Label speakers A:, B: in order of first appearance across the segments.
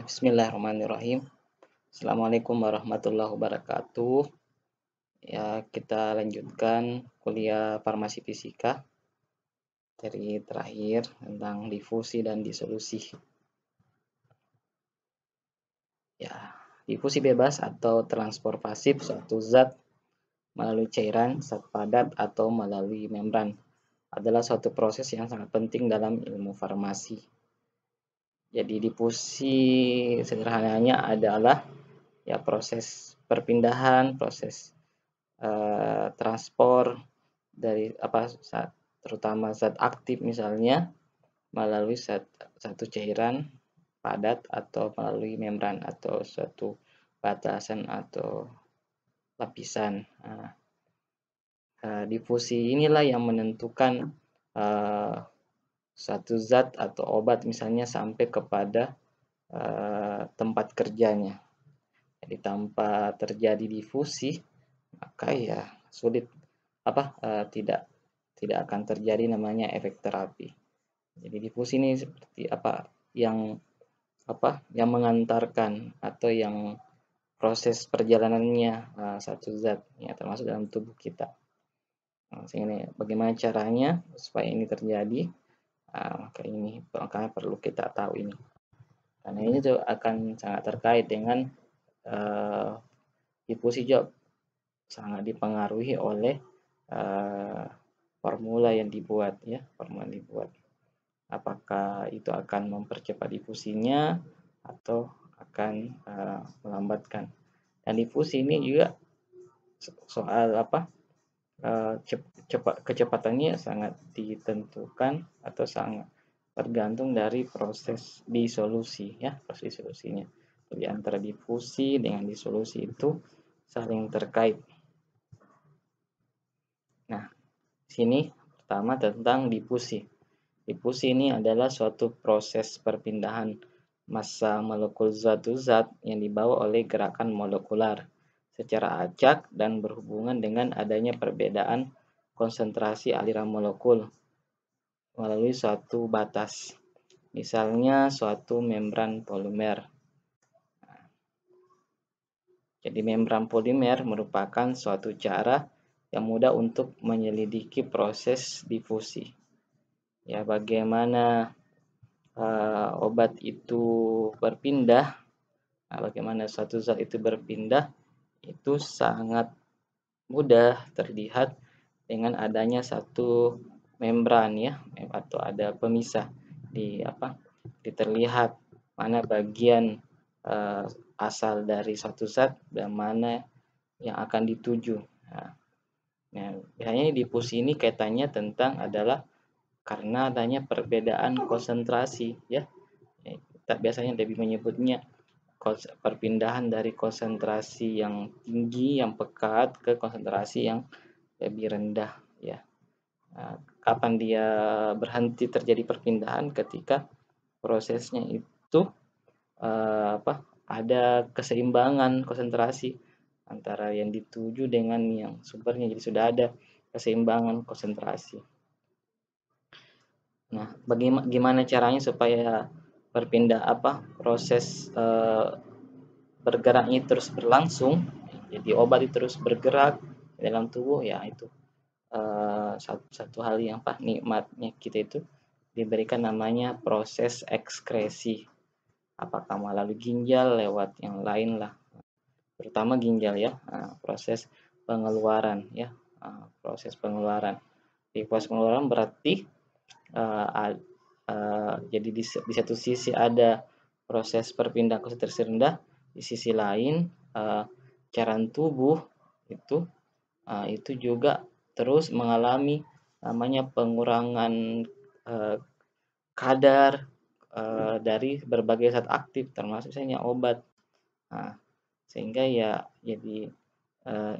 A: Bismillahirrahmanirrahim. Assalamualaikum warahmatullahi wabarakatuh. Ya, kita lanjutkan kuliah farmasi fisika dari terakhir tentang difusi dan disolusi. Ya, difusi bebas atau transpor pasif suatu zat melalui cairan, zat padat atau melalui membran adalah suatu proses yang sangat penting dalam ilmu farmasi. Jadi difusi sederhananya adalah ya proses perpindahan, proses transpor dari terutama zat aktif misalnya melalui satu cairan padat atau melalui membran atau suatu batasan atau lapisan. Difusi inilah yang menentukan satu zat atau obat misalnya sampai kepada tempat kerjanya. Jadi tanpa terjadi difusi maka ya sulit tidak akan terjadi namanya efek terapi. Jadi difusi ini seperti yang mengantarkan atau yang proses perjalanannya satu zat ya termasuk dalam tubuh kita. Sehingga bagaimana caranya supaya ini terjadi? Maka perlu kita tahu ini. Karena ini tuh akan sangat terkait dengan difusi juga sangat dipengaruhi oleh formula yang dibuat ya, apakah itu akan mempercepat difusinya atau akan melambatkan. Dan difusi ini juga soal kecepatannya sangat ditentukan atau sangat tergantung dari proses disolusi ya, proses disolusinya. Jadi antara difusi dengan disolusi itu saling terkait. Nah, sini pertama tentang difusi. Difusi ini adalah suatu proses perpindahan massa molekul suatu zat yang dibawa oleh gerakan molekular secara acak dan berhubungan dengan adanya perbedaan konsentrasi aliran molekul melalui suatu batas. Misalnya suatu membran polimer. Jadi membran polimer merupakan suatu cara yang mudah untuk menyelidiki proses difusi. Ya, bagaimana obat itu berpindah, bagaimana suatu zat itu berpindah, itu sangat mudah terlihat dengan adanya satu membran ya, atau ada pemisah terlihat mana bagian asal dari suatu zat dan mana yang akan dituju. Nah, biasanya difusi ini kaitannya tentang adalah karena adanya perbedaan konsentrasi ya. Kita biasanya lebih menyebutnya perpindahan dari konsentrasi yang tinggi, yang pekat ke konsentrasi yang lebih rendah ya. Kapan dia berhenti terjadi perpindahan? Ketika prosesnya itu ada keseimbangan konsentrasi antara yang dituju dengan yang sumbernya, jadi sudah ada keseimbangan konsentrasi. Nah, bagaimana caranya supaya proses bergeraknya terus berlangsung, jadi obat itu terus bergerak dalam tubuh ya, itu satu hal yang nikmatnya kita itu diberikan namanya proses ekskresi, apakah melalui ginjal, lewat yang lain lah, terutama ginjal ya. Proses pengeluaran ya, proses pengeluaran. Di proses pengeluaran berarti jadi di satu sisi ada proses perpindahan konsentrasi rendah, di sisi lain cairan tubuh itu juga terus mengalami namanya pengurangan kadar dari berbagai zat aktif termasuk misalnya obat. Sehingga ya jadi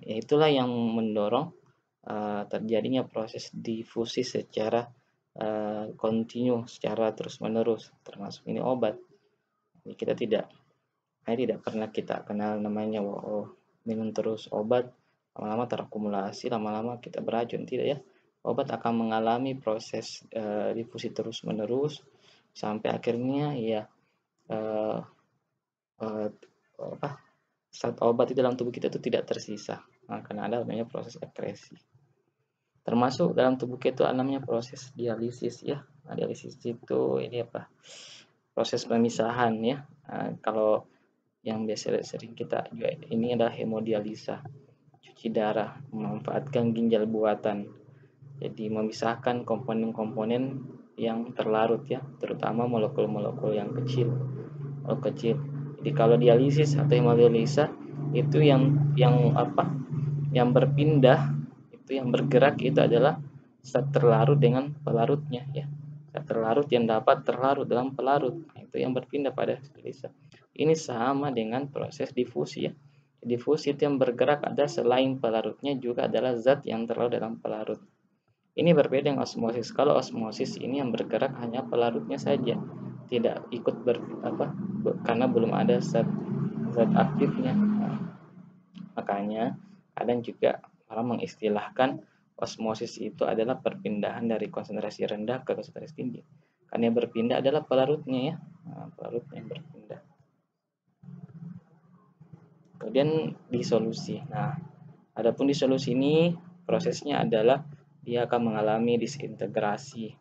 A: ya itulah yang mendorong terjadinya proses difusi secara kontinu, secara terus-menerus, termasuk ini obat. Jadi kita tidak pernah kita kenal namanya minum terus obat lama-lama terakumulasi, lama-lama kita beracun, tidak ya. Obat akan mengalami proses difusi terus-menerus sampai akhirnya ya eh, apa zat obat di dalam tubuh kita itu tidak tersisa. Nah, karena ada namanya proses ekskresi. Termasuk dalam tubuh kita itu namanya proses dialisis ya. Nah, dialisis itu ini apa? Proses pemisahan ya. Nah, kalau yang biasa sering kita juga ini adalah hemodialisa, cuci darah, memanfaatkan ginjal buatan. Jadi memisahkan komponen-komponen yang terlarut ya, terutama molekul-molekul yang kecil, molekul kecil. Jadi kalau dialisis atau hemodialisa itu yang apa? Yang berpindah itu yang bergerak itu adalah zat terlarut dengan pelarutnya ya. Zat terlarut yang dapat terlarut dalam pelarut. Nah, itu yang berpindah pada dialisis. Ini sama dengan proses difusi ya. Difusi itu yang bergerak ada selain pelarutnya juga adalah zat yang terlarut dalam pelarut. Ini berbeda dengan osmosis. Kalau osmosis ini yang bergerak hanya pelarutnya saja, tidak ikut karena belum ada zat aktifnya. Nah, makanya kadang juga orang mengistilahkan osmosis itu adalah perpindahan dari konsentrasi rendah ke konsentrasi tinggi. Karena yang berpindah adalah pelarutnya ya, nah, pelarutnya yang berpindah. Kemudian disolusi. Nah, adapun disolusi ini prosesnya adalah dia akan mengalami disintegrasi,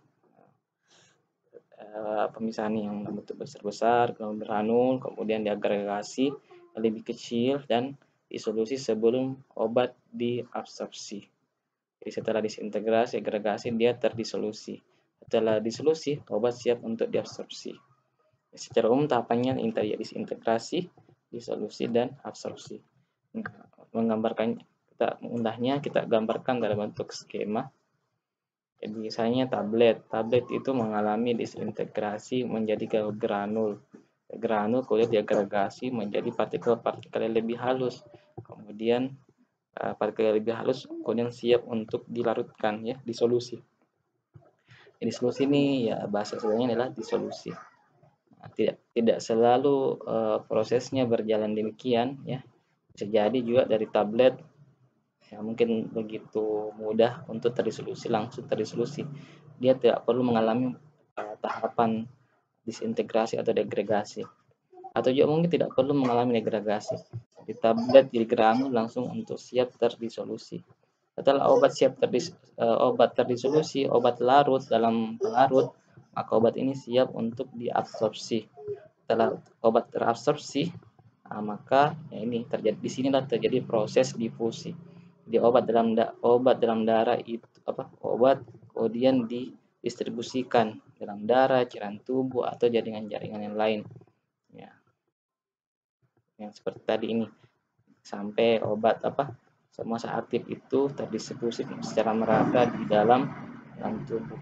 A: pemisahan yang bentuk besar-besar, granul, kemudian diagregasi lebih kecil dan disolusi sebelum obat diabsorpsi. Jadi setelah disintegrasi, agregasi dia terdisolusi. Setelah disolusi, obat siap untuk diabsorpsi. Secara umum tahapannya yang tadi disintegrasi, disolusi dan absorpsi. Nah, menggambarkan kita gambarkan dalam bentuk skema. Jadi misalnya tablet itu mengalami disintegrasi menjadi granul. Granul kemudian diagregasi menjadi partikel-partikel yang lebih halus. Kemudian partikel yang lebih halus kemudian siap untuk dilarutkan ya, disolusi. Disolusi ini ya bahasa sebenarnya adalah disolusi. Nah, tidak selalu prosesnya berjalan demikian ya. Bisa jadi juga dari tablet ya mungkin begitu mudah untuk terdisolusi, langsung terdisolusi. Dia tidak perlu mengalami tahapan disintegrasi atau degradasi. Atau juga mungkin tidak perlu mengalami degradasi. Di tablet jadi granul langsung untuk siap terdisolusi. Setelah obat terdisolusi, obat larut dalam pelarut, maka obat ini siap untuk diabsorpsi. Setelah obat terabsorpsi, maka ya ini terjadi di sinilah terjadi proses difusi. Di obat dalam darah itu obat kemudian didistribusikan dalam darah, cairan tubuh atau jaringan-jaringan yang lain. Ya. Yang seperti tadi ini sampai obat semua zat aktif itu terdistribusi secara merata di dalam tubuh.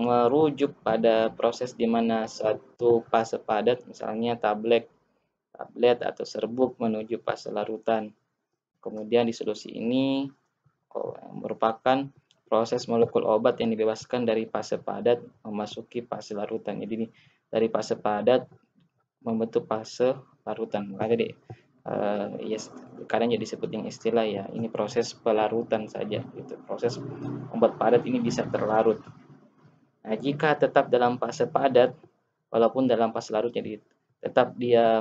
A: Merujuk pada proses di mana suatu fase padat, misalnya tablet atau serbuk menuju fase larutan. Kemudian disolusi ini merupakan proses molekul obat yang dibebaskan dari fase padat memasuki fase larutan. Jadi dari fase padat membentuk fase larutan. Maka jadi kadang jadi disebut yang istilah ya ini proses pelarutan saja gitu. Proses obat padat ini bisa terlarut. Nah, jika tetap dalam fase padat walaupun dalam fase larut jadi tetap dia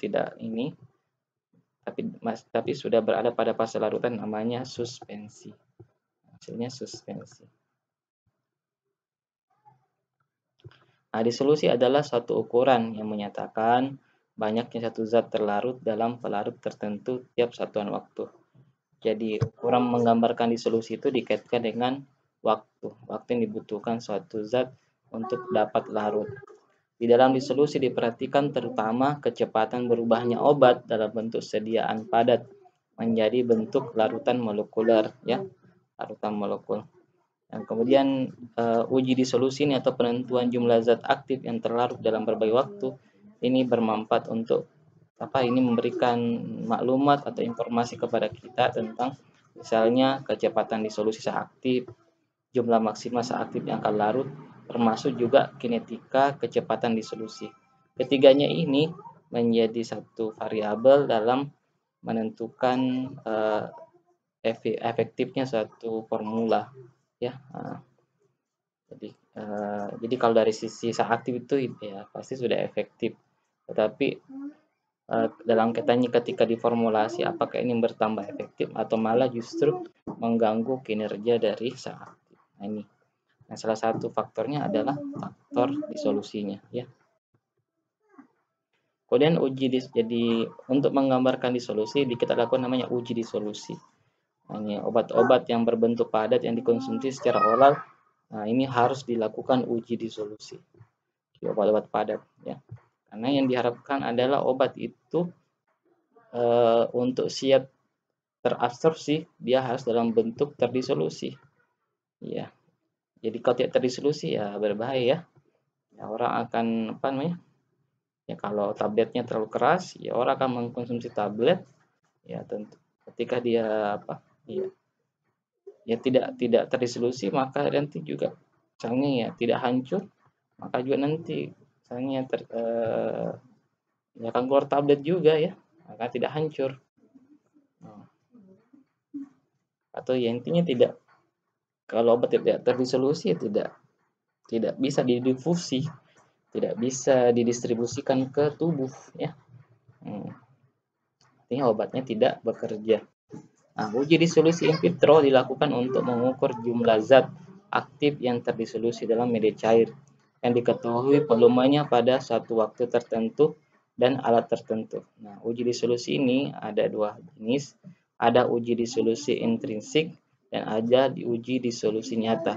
A: tidak ini tapi sudah berada pada fase larutan namanya suspensi. Hasilnya suspensi. Nah, disolusi adalah suatu ukuran yang menyatakan banyaknya satu zat terlarut dalam pelarut tertentu tiap satuan waktu. Jadi, ukuran menggambarkan disolusi itu dikaitkan dengan waktu yang dibutuhkan suatu zat untuk dapat larut. Di dalam disolusi diperhatikan terutama kecepatan berubahnya obat dalam bentuk sediaan padat menjadi bentuk larutan molekuler ya, larutan molekul. Dan kemudian uji disolusi ini atau penentuan jumlah zat aktif yang terlarut dalam berbagai waktu ini bermanfaat untuk ini memberikan maklumat atau informasi kepada kita tentang misalnya kecepatan disolusi zat aktif, jumlah maksimal zat aktif yang akan larut, termasuk juga kinetika kecepatan disolusi. Ketiganya ini menjadi satu variabel dalam menentukan efektifnya suatu formula ya. Jadi kalau dari sisi zat aktif itu ya pasti sudah efektif. Tetapi dalam kaitannya ketika diformulasi apakah ini bertambah efektif atau malah justru mengganggu kinerja dari zat aktif. Nah, ini. Nah, salah satu faktornya adalah faktor disolusinya ya. Kemudian jadi untuk menggambarkan disolusi kita lakukan namanya uji disolusi. Nah, ini obat-obat yang berbentuk padat yang dikonsumsi secara oral, nah ini harus dilakukan uji disolusi. Obat-obat padat ya. Karena yang diharapkan adalah obat itu untuk siap terabsorpsi dia harus dalam bentuk terdisolusi. Ya. Jadi kalau tidak terdisolusi ya berbahaya ya. Ya orang akan apa namanya? Ya kalau tabletnya terlalu keras, ya orang akan mengkonsumsi tablet. Ya tentu ketika dia ya tidak terdisolusi maka nanti juga misalnya ya tidak hancur, maka juga nanti misalnya ya akan keluar tablet juga ya, maka tidak hancur. Atau ya intinya tidak, kalau obat tidak terdisolusi ya tidak bisa didifusi, tidak bisa didistribusikan ke tubuh ya. Artinya obatnya tidak bekerja. Nah, uji disolusi in vitro dilakukan untuk mengukur jumlah zat aktif yang terdisolusi dalam media cair yang diketahui volumenya pada suatu waktu tertentu dan alat tertentu. Nah, uji disolusi ini ada dua jenis, ada uji disolusi intrinsik dan ada uji disolusi nyata.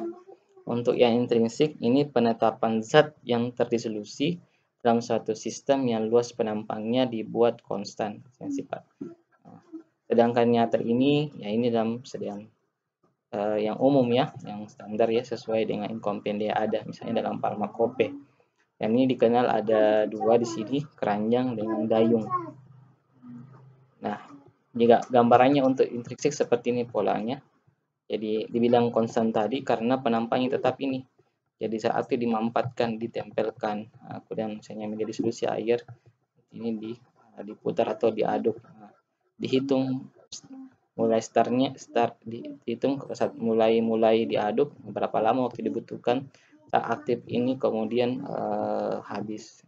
A: Untuk yang intrinsik ini penetapan zat yang terdisolusi dalam suatu sistem yang luas penampangnya dibuat konstan sifat. Sedangkan nyata ini ya ini dalam sedang yang umum ya, yang standar ya sesuai dengan kompendia ada misalnya dalam farmakope. Yang ini dikenal ada dua di sini, keranjang dengan dayung. Nah, jika gambarannya untuk intrinsik seperti ini polanya. Jadi dibilang konstan tadi karena penampangnya tetap ini. Jadi saat itu dimampatkan, ditempelkan, kemudian misalnya menjadi solusi air, ini diputar atau diaduk. Nah, dihitung mulai dihitung saat mulai diaduk berapa lama waktu dibutuhkan zat aktif ini kemudian habis.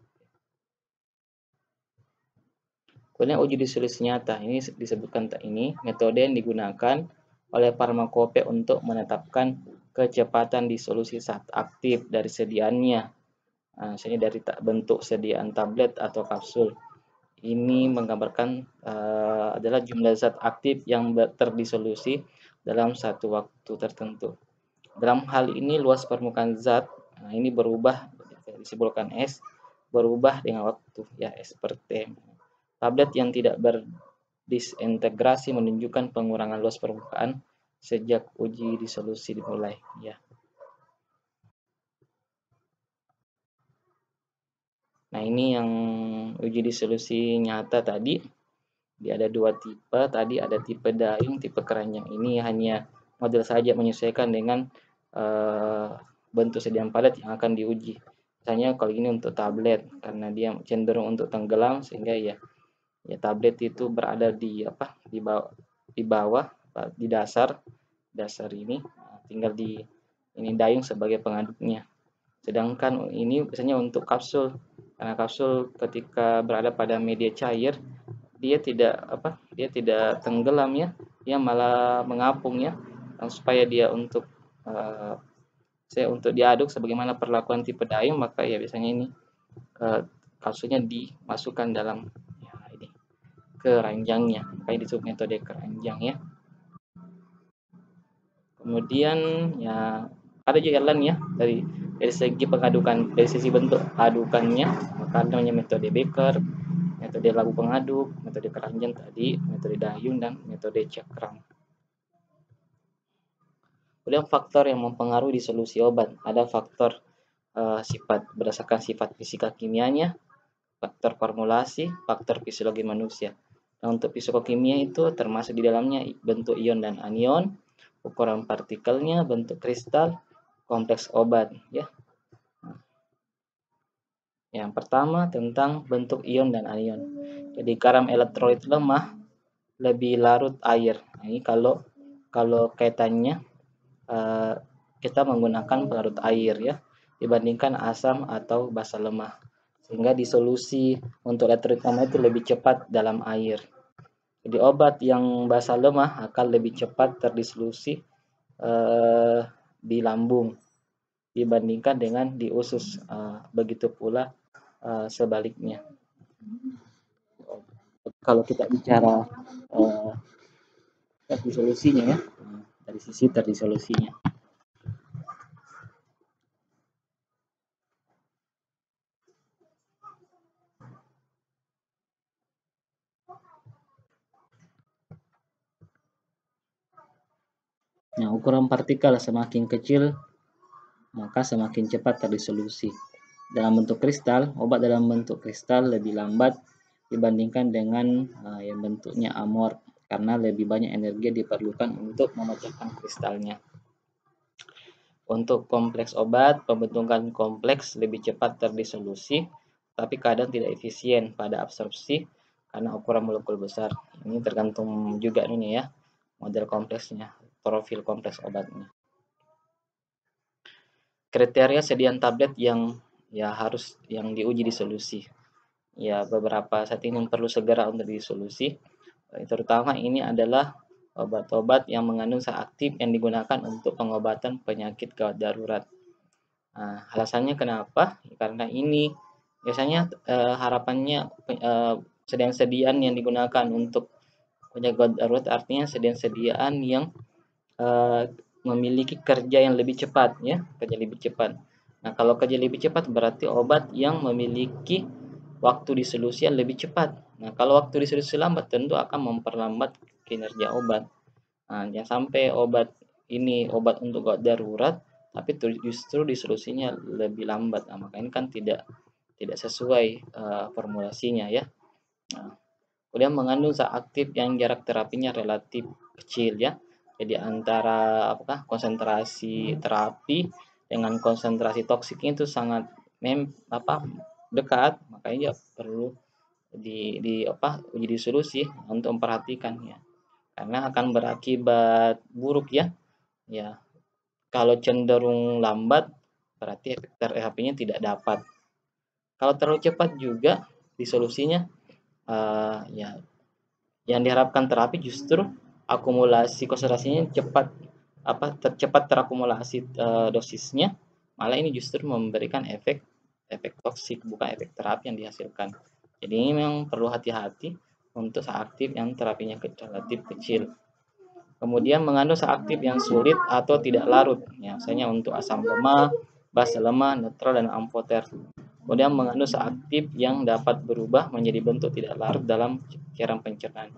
A: Kemudian uji disolusi nyata ini disebutkan ini metode yang digunakan oleh farmakope untuk menetapkan kecepatan disolusi zat aktif dari sediaannya. Nah, misalnya dari bentuk sediaan tablet atau kapsul. Ini menggambarkan adalah jumlah zat aktif yang terdisolusi dalam satu waktu tertentu. Dalam hal ini luas permukaan zat, nah ini berubah, disimbolkan S, berubah dengan waktu ya S per T. Tablet yang tidak berdisintegrasi menunjukkan pengurangan luas permukaan sejak uji disolusi dimulai ya. Nah, ini yang uji disolusi nyata tadi. Dia ada dua tipe, tadi ada tipe dayung, tipe keranjang. Ini hanya model saja menyesuaikan dengan bentuk sediaan padat yang akan diuji. Misalnya kalau ini untuk tablet karena dia cenderung untuk tenggelam sehingga ya tablet itu berada di bawah di dasar ini, tinggal ini dayung sebagai pengaduknya. Sedangkan ini biasanya untuk kapsul, karena kapsul ketika berada pada media cair dia tidak tenggelam ya, dia malah mengapung ya, supaya dia untuk diaduk sebagaimana perlakuan tipe dayung, maka ya biasanya ini kapsulnya dimasukkan dalam ini keranjangnya, kayak disebut metode keranjang ya. Kemudian ya ada juga lain ya dari segi pengadukan, dari sisi bentuk adukannya, maka namanya metode Becker, metode labu pengaduk, metode keranjang tadi, metode dayung, dan metode cakram. Kemudian faktor yang mempengaruhi disolusi obat, ada faktor berdasarkan sifat fisika kimianya, faktor formulasi, faktor fisiologi manusia. Nah, untuk fisikokimia itu termasuk di dalamnya bentuk ion dan anion, ukuran partikelnya, bentuk kristal, kompleks obat ya. Yang pertama tentang bentuk ion dan anion. Jadi garam elektrolit lemah lebih larut air. Nah, ini kalau kaitannya kita menggunakan pelarut air ya, dibandingkan asam atau basa lemah. Sehingga disolusi untuk elektrolitama itu lebih cepat dalam air. Jadi obat yang basa lemah akan lebih cepat terdisolusi di lambung dibandingkan dengan di usus. Begitu pula sebaliknya. Kalau kita bicara terdisolusinya ya, dari sisi terdisolusinya. Nah, ukuran partikel semakin kecil, maka semakin cepat terdisolusi. Dalam bentuk kristal, obat dalam bentuk kristal lebih lambat dibandingkan dengan yang bentuknya amor, karena lebih banyak energi diperlukan untuk memecahkan kristalnya. Untuk kompleks obat, pembentukan kompleks lebih cepat terdisolusi, tapi kadang tidak efisien pada absorpsi karena ukuran molekul besar. Ini tergantung juga ini ya, model kompleksnya, profil kompleks obatnya. Kriteria sediaan tablet yang harus yang diuji disolusi. Ya, beberapa setting yang perlu segera untuk disolusi. Terutama ini adalah obat-obat yang mengandung zat aktif yang digunakan untuk pengobatan penyakit gawat darurat. Nah, alasannya kenapa? Karena ini biasanya harapannya sediaan-sediaan yang digunakan untuk penyakit gawat darurat artinya sediaan-sediaan yang memiliki kerja yang lebih cepat ya, kerja lebih cepat. Nah, kalau kerja lebih cepat berarti obat yang memiliki waktu disolusi yang lebih cepat. Nah, kalau waktu disolusi lambat tentu akan memperlambat kinerja obat. Nah, jangan sampai obat ini obat untuk gawat darurat tapi justru disolusinya lebih lambat. Nah, maka ini kan tidak sesuai formulasinya ya. Nah, kemudian mengandung zat aktif yang jarak terapinya relatif kecil ya. Jadi antara konsentrasi terapi dengan konsentrasi toksiknya itu sangat dekat, makanya perlu uji disolusi untuk memperhatikan ya. Karena akan berakibat buruk ya. Ya, kalau cenderung lambat berarti efek terapinya tidak dapat. Kalau terlalu cepat juga disolusinya ya yang diharapkan terapi justru akumulasi konsentrasinya cepat terakumulasi dosisnya, malah ini justru memberikan efek toksik, bukan efek terapi yang dihasilkan. Jadi ini memang perlu hati-hati untuk zat aktif yang terapinya relatif kecil. Kemudian mengandung zat aktif yang sulit atau tidak larut, ya, misalnya untuk asam lemah, basa lemah, neutral, dan amfoter. Kemudian mengandung zat aktif yang dapat berubah menjadi bentuk tidak larut dalam cairan pencernaan.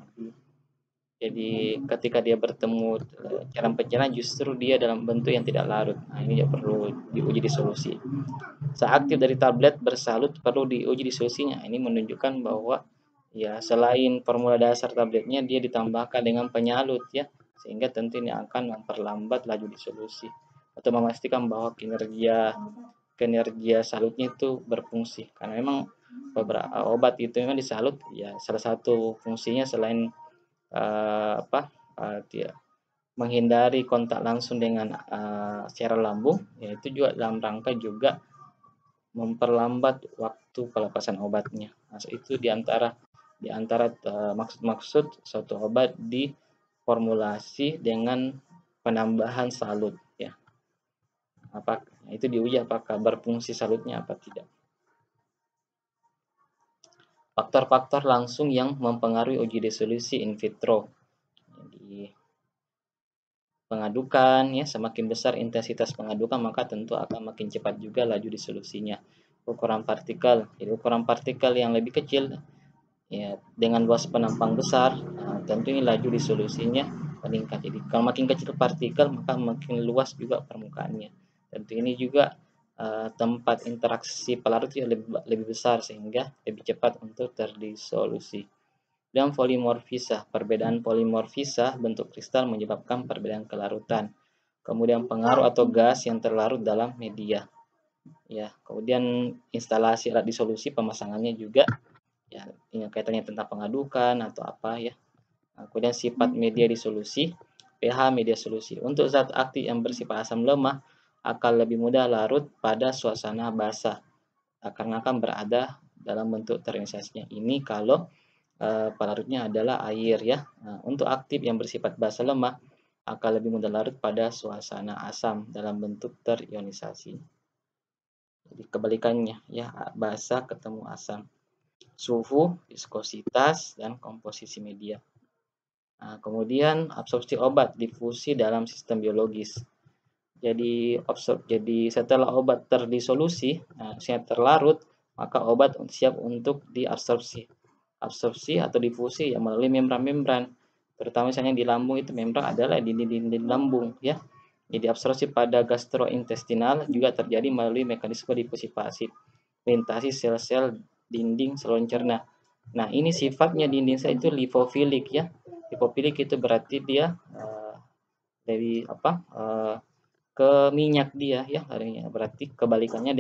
A: Jadi ketika dia bertemu cairan pencernaan justru dia dalam bentuk yang tidak larut. Nah, ini ya perlu diuji disolusi. Zat aktif dari tablet bersalut perlu diuji disolusinya. Ini menunjukkan bahwa ya selain formula dasar tabletnya dia ditambahkan dengan penyalut ya, sehingga tentu ini akan memperlambat laju disolusi atau memastikan bahwa kinerja salutnya itu berfungsi. Karena memang beberapa obat itu memang disalut ya, salah satu fungsinya selain menghindari kontak langsung dengan cairan lambung, yaitu juga dalam rangka juga memperlambat waktu pelepasan obatnya. Nah, itu diantara maksud-maksud suatu obat diformulasi dengan penambahan salut ya. Itu diuji apakah berfungsi salutnya apa tidak. Faktor-faktor langsung yang mempengaruhi uji disolusi in vitro. Jadi pengadukan ya, semakin besar intensitas pengadukan maka tentu akan makin cepat juga laju disolusinya. Ukuran partikel, jadi ukuran partikel yang lebih kecil ya dengan luas penampang besar, tentu ini laju disolusinya meningkat. Jadi kalau makin kecil partikel maka makin luas juga permukaannya. Tentu ini juga tempat interaksi pelarut lebih besar sehingga lebih cepat untuk terdisolusi. Dan polimorfisa, perbedaan polimorfisa bentuk kristal menyebabkan perbedaan kelarutan. Kemudian pengaruh atau gas yang terlarut dalam media. Ya, kemudian instalasi alat disolusi pemasangannya juga ya, ini kaitannya tentang pengadukan atau apa ya. Nah, kemudian sifat media disolusi, pH media solusi. Untuk zat aktif yang bersifat asam lemah,
B: akan lebih mudah larut pada suasana basah karena akan berada dalam bentuk terinisasinya. Ini kalau pelarutnya adalah air ya. Nah, untuk aktif yang bersifat basah lemah akan lebih mudah larut pada suasana asam dalam bentuk terionisasi. Jadi kebalikannya ya, basah ketemu asam. Suhu, viskositas, dan komposisi media. Nah, kemudian absorpsi obat difusi dalam sistem biologis. Jadi setelah obat terdisolusi, terlarut, maka obat siap untuk diabsorpsi. Absorpsi atau difusi ya melalui membran-membran. Terutama misalnya di lambung itu membran adalah dinding-dinding lambung ya. Jadi absorpsi pada gastrointestinal juga terjadi melalui mekanisme difusi pasif, melintasi sel-sel dinding saluran cerna. Nah, ini sifatnya dinding sel itu lipofilik ya. Lipofilik itu berarti dia dari ke minyak dia ya, berarti kebalikannya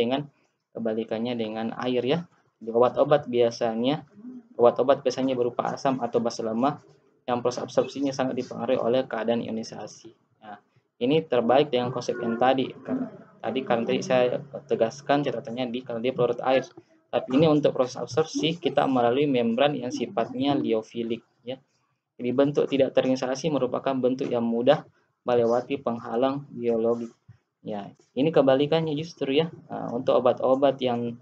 B: dengan air ya. Obat-obat biasanya berupa asam atau basa lemah yang proses absorpsinya sangat dipengaruhi oleh keadaan ionisasi. Nah, ini terbalik dengan konsep yang tadi. Karena tadi saya tegaskan catatannya karena dia pelarut air. Tapi ini untuk proses absorpsi kita melalui membran yang sifatnya liofilik ya. Jadi bentuk tidak terinisasi merupakan bentuk yang mudah melewati penghalang biologi. Ya, ini kebalikannya justru ya. Untuk obat-obat yang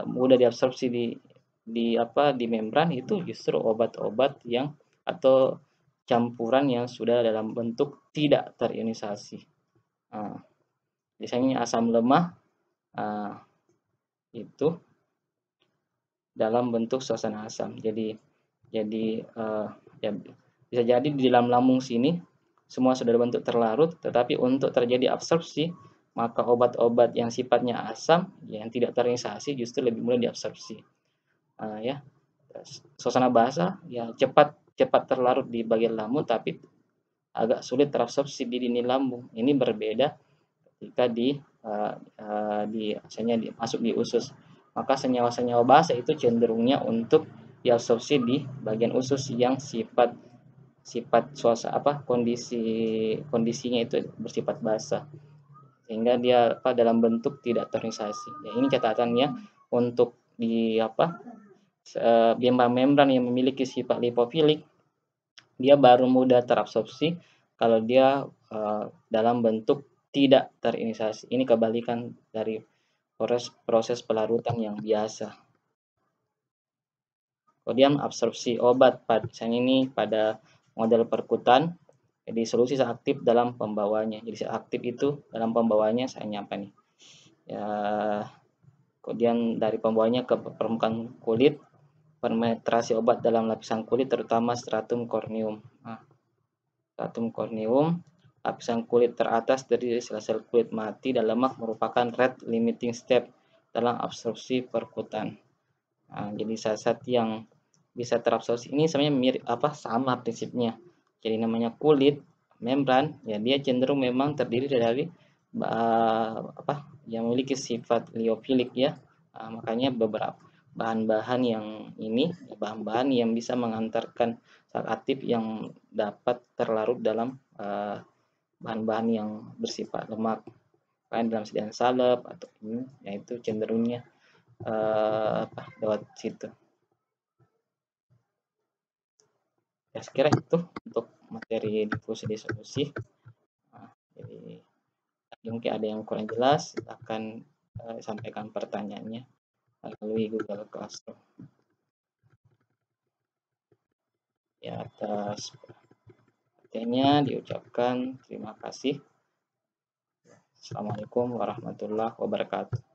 B: mudah diabsorpsi di membran itu justru obat-obat yang atau campuran yang sudah dalam bentuk tidak terionisasi. Biasanya asam lemah itu dalam bentuk suasana asam. Jadi ya, bisa jadi di dalam lambung sini semua sudah berbentuk terlarut, tetapi untuk terjadi absorpsi maka obat-obat yang sifatnya asam yang tidak terionisasi justru lebih mudah diabsorpsi. Ya, suasana basah ya cepat terlarut di bagian lambung tapi agak sulit terabsorpsi di dinding lambung. Ini berbeda ketika masuk di usus. Maka senyawa-senyawa basah itu cenderungnya untuk diabsorpsi di bagian usus yang sifat kondisinya itu bersifat basah, sehingga dia dalam bentuk tidak terionisasi. Ya, ini catatannya untuk di membran yang memiliki sifat lipofilik, dia baru mudah terabsorpsi kalau dia dalam bentuk tidak terionisasi. Ini kebalikan dari proses pelarutan yang biasa. Kemudian absorpsi obat misalnya ini pada model perkutan, jadi solusi aktif dalam pembawanya. Jadi aktif itu dalam pembawanya saya nyapa nih. Ya, kemudian dari pembawanya ke permukaan kulit, penetrasi obat dalam lapisan kulit terutama stratum corneum. Stratum corneum, lapisan kulit teratas dari sel-sel kulit mati dan lemak merupakan rate limiting step dalam absorpsi perkutan. Jadi zat-zat yang bisa terabsorpsi ini sebenarnya mirip sama prinsipnya. Jadi namanya kulit membran ya, dia cenderung memang terdiri dari yang memiliki sifat liofilik ya. Makanya beberapa bahan-bahan yang bisa mengantarkan zat aktif yang dapat terlarut dalam bahan-bahan yang bersifat lemak, dalam sediaan salep atau ini, yaitu cenderungnya lewat situ. Ya, sekira itu untuk materi difusi disolusi. Jadi mungkin ada yang kurang jelas, akan sampaikan pertanyaannya melalui Google Classroom. Ya, atas pertanyaannya diucapkan terima kasih. Assalamualaikum warahmatullahi wabarakatuh.